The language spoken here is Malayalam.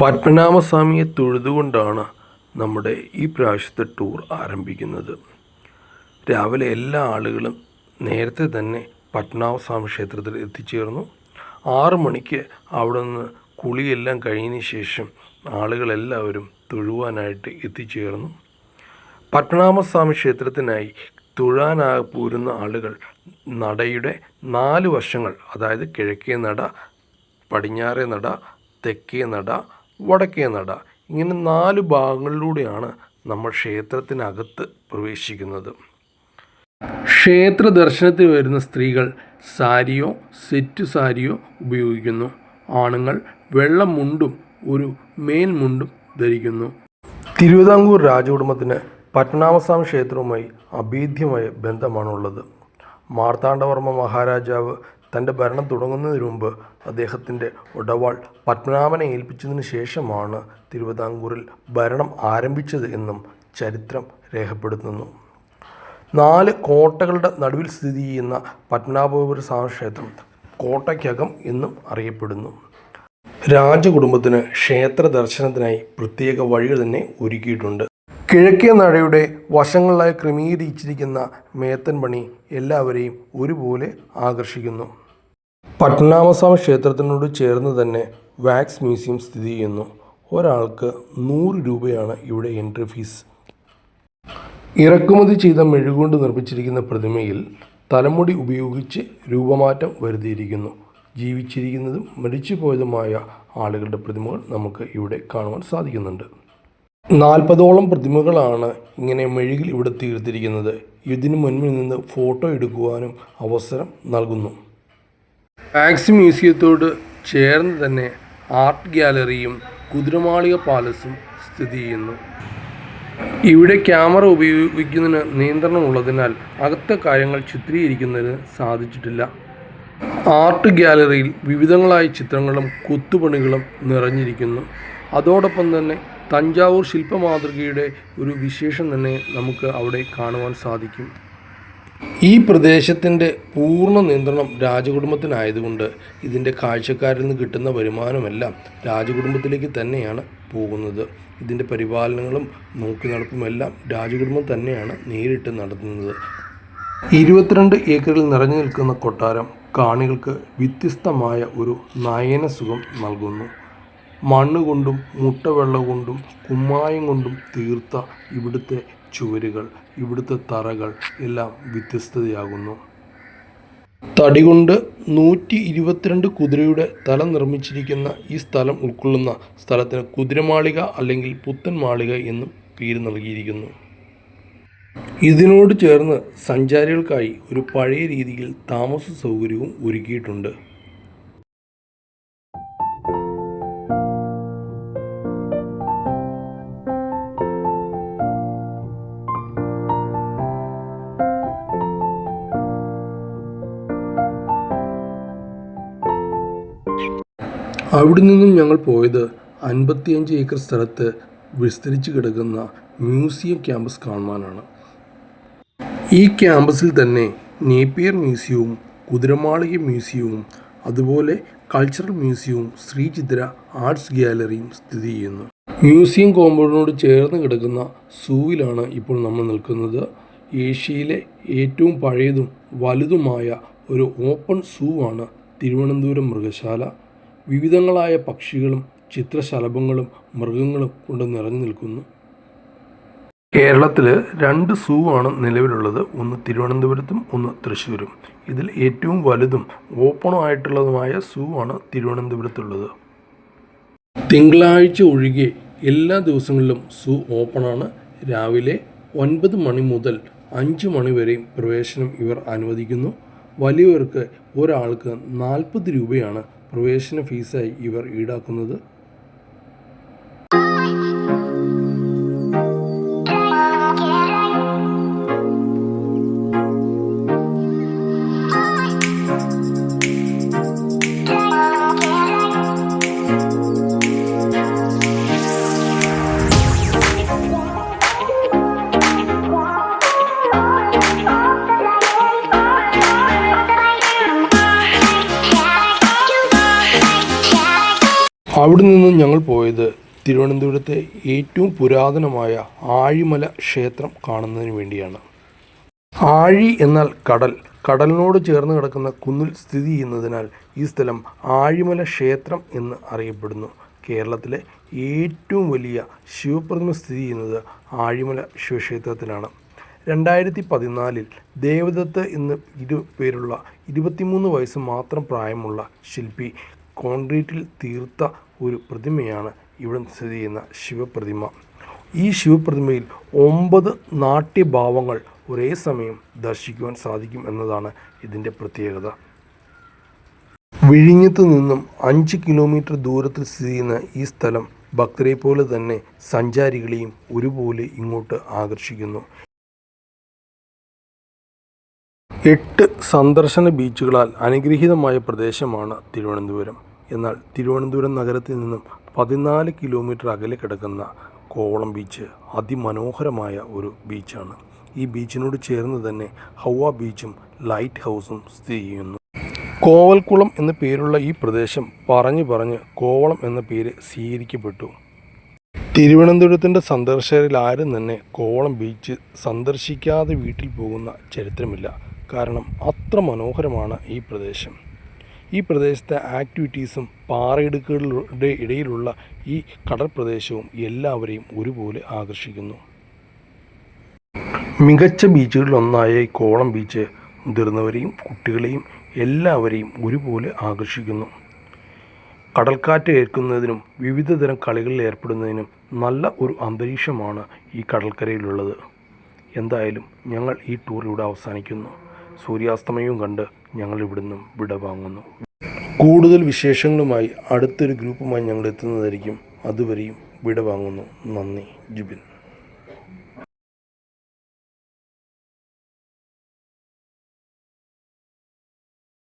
പത്മനാഭസ്വാമിയെ തൊഴുതുകൊണ്ടാണ് നമ്മുടെ ഈ പ്രാവശ്യത്തെ ടൂർ ആരംഭിക്കുന്നത്. രാവിലെ എല്ലാ ആളുകളും നേരത്തെ തന്നെ പത്മനാഭസ്വാമി ക്ഷേത്രത്തിൽ എത്തിച്ചേർന്നു. 6 മണിക്ക് അവിടെ നിന്ന് കുളിയെല്ലാം കഴിഞ്ഞതിന് ശേഷം ആളുകളെല്ലാവരും തൊഴുവാനായിട്ട് എത്തിച്ചേർന്നു. പത്മനാഭസ്വാമി ക്ഷേത്രത്തിനായി പോരുന്ന ആളുകൾ നടയുടെ 4 വശങ്ങൾ, അതായത് കിഴക്കേ നട, പടിഞ്ഞാറേ നട, തെക്കേ നട, വടക്കേ നട, ഇങ്ങനെ 4 ഭാഗങ്ങളിലൂടെയാണ് നമ്മൾ ക്ഷേത്രത്തിനകത്ത് പ്രവേശിക്കുന്നത്. ക്ഷേത്ര ദർശനത്തിന് വരുന്ന സ്ത്രീകൾ സാരിയോ സെറ്റ് സാരിയോ ഉപയോഗിക്കുന്നു. ആണുങ്ങൾ വെള്ള മുണ്ടും ഒരു മേൽമുണ്ടും ധരിക്കുന്നു. തിരുവിതാംകൂർ രാജകുടുംബത്തിന് പത്മനാഭസ്വാമി ക്ഷേത്രവുമായി അഭേദ്യമായ ബന്ധമാണുള്ളത്. മാർത്താണ്ഡവർമ്മ മഹാരാജാവ് തൻ്റെ ഭരണം തുടങ്ങുന്നതിന് മുമ്പ് അദ്ദേഹത്തിൻ്റെ ഉടവാൾ പത്മനാഭനെ ഏൽപ്പിച്ചതിന് ശേഷമാണ് തിരുവിതാംകൂറിൽ ഭരണം ആരംഭിച്ചത് എന്നും ചരിത്രം രേഖപ്പെടുത്തുന്നു. 4 കോട്ടകളുടെ നടുവിൽ സ്ഥിതി ചെയ്യുന്ന പത്മനാഭസ്വാമി ക്ഷേത്രം കോട്ടയ്ക്കകം എന്നും അറിയപ്പെടുന്നു. രാജകുടുംബത്തിന് ക്ഷേത്ര ദർശനത്തിനായി പ്രത്യേക വഴികൾ തന്നെ ഒരുക്കിയിട്ടുണ്ട്. കിഴക്കേ നടയുടെ വശങ്ങളിലായി ക്രമീകരിച്ചിരിക്കുന്ന മേത്തൻ പണി എല്ലാവരെയും ഒരുപോലെ ആകർഷിക്കുന്നു. പത്മനാഭസ്വാമി ക്ഷേത്രത്തിനോട് ചേർന്ന് തന്നെ വാക്സ് മ്യൂസിയം സ്ഥിതി ചെയ്യുന്നു. ഒരാൾക്ക് 100 രൂപയാണ് ഇവിടെ എൻട്രി ഫീസ്. ഇറക്കുമതി ചെയ്ത മെഴുകുകൊണ്ട് നിർമ്മിച്ചിരിക്കുന്ന പ്രതിമയിൽ തലമുടി ഉപയോഗിച്ച് രൂപമാറ്റം വരുത്തിയിരിക്കുന്നു. ജീവിച്ചിരിക്കുന്നതും മരിച്ചുപോയതുമായ ആളുകളുടെ പ്രതിമകൾ നമുക്ക് ഇവിടെ കാണുവാൻ സാധിക്കുന്നുണ്ട്. 40ഓളം പ്രതിമകളാണ് ഇങ്ങനെ മെഴുകിൽ ഇവിടെ തീർത്തിരിക്കുന്നത്. ഇതിനു മുൻപിൽ നിന്ന് ഫോട്ടോ എടുക്കുവാനും അവസരം നൽകുന്നു. വാക്സ് മ്യൂസിയത്തോട് ചേർന്ന് തന്നെ ആർട്ട് ഗ്യാലറിയും കുതിരമാളിക പാലസും സ്ഥിതി ചെയ്യുന്നു. ഇവിടെ ക്യാമറ ഉപയോഗിക്കുന്നതിന് നിയന്ത്രണമുള്ളതിനാൽ അകത്തെ കാര്യങ്ങൾ ചിത്രീകരിക്കുന്നതിന് സാധിച്ചിട്ടില്ല. ആർട്ട് ഗ്യാലറിയിൽ വിവിധങ്ങളായ ചിത്രങ്ങളും കൊത്തുപണികളും നിറഞ്ഞിരിക്കുന്നു. അതോടൊപ്പം തന്നെ തഞ്ചാവൂർ ശില്പമാതൃകയുടെ ഒരു വിശേഷം തന്നെ നമുക്ക് അവിടെ കാണുവാൻ സാധിക്കും. ഈ പ്രദേശത്തിൻ്റെ പൂർണ്ണ നിയന്ത്രണം രാജകുടുംബത്തിനായതുകൊണ്ട് ഇതിൻ്റെ കാഴ്ചക്കാരിൽ നിന്ന് കിട്ടുന്ന വരുമാനമെല്ലാം രാജകുടുംബത്തിലേക്ക് തന്നെയാണ് പോകുന്നത്. ഇതിൻ്റെ പരിപാലനങ്ങളും നോക്കി നടപ്പുമെല്ലാം രാജകുടുംബം തന്നെയാണ് നേരിട്ട് നടത്തുന്നത്. 22 ഏക്കറിൽ നിറഞ്ഞു നിൽക്കുന്ന കൊട്ടാരം കാണികൾക്ക് വ്യത്യസ്തമായ ഒരു നയന സുഖം നൽകുന്നു. മണ്ണുകൊണ്ടും മുട്ടവെള്ളം കൊണ്ടും കുമ്മായം കൊണ്ടും തീർത്ത ഇവിടുത്തെ ചുവരുകൾ, ഇവിടുത്തെ തറകൾ എല്ലാം വ്യത്യസ്തതയാകുന്നു. തടികൊണ്ട് 122 കുതിരയുടെ തല നിർമ്മിച്ചിരിക്കുന്ന ഈ സ്ഥലം ഉൾക്കൊള്ളുന്ന സ്ഥലത്തിന് കുതിരമാളിക അല്ലെങ്കിൽ പുത്തൻ മാളിക എന്നും പേര് നൽകിയിരിക്കുന്നു. ഇതിനോട് ചേർന്ന് സഞ്ചാരികൾക്കായി ഒരു പഴയ രീതിയിൽ താമസ സൗകര്യവും ഒരുക്കിയിട്ടുണ്ട്. അവിടെ നിന്നും ഞങ്ങൾ പോയത് 55 ഏക്കർ സ്ഥലത്ത് വിസ്തരിച്ച് കിടക്കുന്ന മ്യൂസിയം ക്യാമ്പസ് കാണുവാനാണ്. ഈ ക്യാമ്പസിൽ തന്നെ നേപ്പിയർ മ്യൂസിയവും കുതിരമാളിക മ്യൂസിയവും അതുപോലെ കൾച്ചറൽ മ്യൂസിയവും ശ്രീചിത്ര ആർട്സ് ഗ്യാലറിയും സ്ഥിതി ചെയ്യുന്നു. മ്യൂസിയം കോമ്പൗണ്ടിനോട് ചേർന്ന് കിടക്കുന്ന സൂവിലാണ് ഇപ്പോൾ നമ്മൾ നിൽക്കുന്നത്. ഏഷ്യയിലെ ഏറ്റവും പഴയതും വലുതുമായ ഒരു ഓപ്പൺ സൂവാണ് തിരുവനന്തപുരം മൃഗശാല. വിവിധങ്ങളായ പക്ഷികളും ചിത്രശലഭങ്ങളും മൃഗങ്ങളും കൊണ്ട് നിറഞ്ഞു നിൽക്കുന്നു. കേരളത്തിൽ 2 സൂ ആണ് നിലവിലുള്ളത്. ഒന്ന് തിരുവനന്തപുരത്തും ഒന്ന് തൃശ്ശൂരും. ഇതിൽ ഏറ്റവും വലുതും ഓപ്പണും ആയിട്ടുള്ളതുമായ സൂ ആണ് തിരുവനന്തപുരത്തുള്ളത്. തിങ്കളാഴ്ച ഒഴികെ എല്ലാ ദിവസങ്ങളിലും സൂ ഓപ്പണാണ്. രാവിലെ 9 മണി മുതൽ 5 മണി വരെയും പ്രവേശനം ഇവർ അനുവദിക്കുന്നു. വലിയവർക്ക് ഒരാൾക്ക് 40 രൂപയാണ് പ്രവേശന ഫീസായി ഇവർ ഈടാക്കുന്നത്. അവിടെ നിന്നും ഞങ്ങൾ പോയത് തിരുവനന്തപുരത്തെ ഏറ്റവും പുരാതനമായ ആഴിമല ക്ഷേത്രം കാണുന്നതിന് വേണ്ടിയാണ്. ആഴി എന്നാൽ കടൽ. കടലിനോട് ചേർന്ന് കിടക്കുന്ന കുന്നിൽ സ്ഥിതി ചെയ്യുന്നതിനാൽ ഈ സ്ഥലം ആഴിമല ക്ഷേത്രം എന്ന് അറിയപ്പെടുന്നു. കേരളത്തിലെ ഏറ്റവും വലിയ ശിവപ്രതിമ സ്ഥിതി ചെയ്യുന്നത് ആഴിമല ശിവക്ഷേത്രത്തിലാണ്. 2014 ദേവദത്ത് എന്ന് പേരുള്ള 23 വയസ്സ് മാത്രം പ്രായമുള്ള ശില്പി കോൺക്രീറ്റിൽ തീർത്ത ഒരു പ്രതിമയാണ് ഇവിടെ സ്ഥിതി ചെയ്യുന്ന ശിവപ്രതിമ. ഈ ശിവപ്രതിമയിൽ 9 നാട്യഭാവങ്ങൾ ഒരേ സമയം ദർശിക്കുവാൻ സാധിക്കും എന്നതാണ് ഇതിൻ്റെ പ്രത്യേകത. വിഴിഞ്ഞത്ത് നിന്നും 5 കിലോമീറ്റർ ദൂരത്തിൽ സ്ഥിതി ചെയ്യുന്ന ഈ സ്ഥലം ഭക്തരെ പോലെ തന്നെ സഞ്ചാരികളെയും ഒരുപോലെ ഇങ്ങോട്ട് ആകർഷിക്കുന്നു. 8 സന്ദർശന ബീച്ചുകളാൽ അനുഗ്രഹീതമായ പ്രദേശമാണ് തിരുവനന്തപുരം. എന്നാൽ തിരുവനന്തപുരം നഗരത്തിൽ നിന്നും 14 കിലോമീറ്റർ അകലെ കിടക്കുന്ന കോവളം ബീച്ച് അതിമനോഹരമായ ഒരു ബീച്ചാണ്. ഈ ബീച്ചിനോട് ചേർന്ന് തന്നെ ഹൗവ ബീച്ചും ലൈറ്റ് ഹൗസും സ്ഥിതി ചെയ്യുന്നു. കോവൽക്കുളം എന്ന പേരുള്ള ഈ പ്രദേശം പറഞ്ഞ് കോവളം എന്ന പേര് സ്വീകരിക്കപ്പെട്ടു. തിരുവനന്തപുരത്തിൻ്റെ സന്ദർശകരിൽ ആരും തന്നെ കോവളം ബീച്ച് സന്ദർശിക്കാതെ വീട്ടിൽ പോകുന്ന ചരിത്രമില്ല. കാരണം അത്ര മനോഹരമാണ് ഈ പ്രദേശം. ഈ പ്രദേശത്തെ ആക്ടിവിറ്റീസും പാറയിടുക്കുകളുടെ ഇടയിലുള്ള ഈ കടൽ പ്രദേശവും എല്ലാവരെയും ഒരുപോലെ ആകർഷിക്കുന്നു. മികച്ച ബീച്ചുകളിലൊന്നായ ഈ കോവളം ബീച്ച് മുതിർന്നവരെയും കുട്ടികളെയും എല്ലാവരെയും ഒരുപോലെ ആകർഷിക്കുന്നു. കടൽക്കാറ്റ് ഏൽക്കുന്നതിനും വിവിധ തരം കളികളിൽ ഏർപ്പെടുന്നതിനും നല്ല ഒരു അന്തരീക്ഷമാണ് ഈ കടൽക്കരയിലുള്ളത്. എന്തായാലും ഞങ്ങൾ ഈ ടൂർ ഇവിടെ അവസാനിക്കുന്നു. സൂര്യാസ്തമയവും കണ്ട് ഞങ്ങൾ ഇവിടുന്ന് വിട വാങ്ങുന്നു. കൂടുതൽ വിശേഷങ്ങളുമായി അടുത്തൊരു ഗ്രൂപ്പുമായി ഞങ്ങൾ എത്തുന്നതായിരിക്കും. അതുവരെയും വിട വാങ്ങുന്നു. നന്ദി. ജിബിൻ.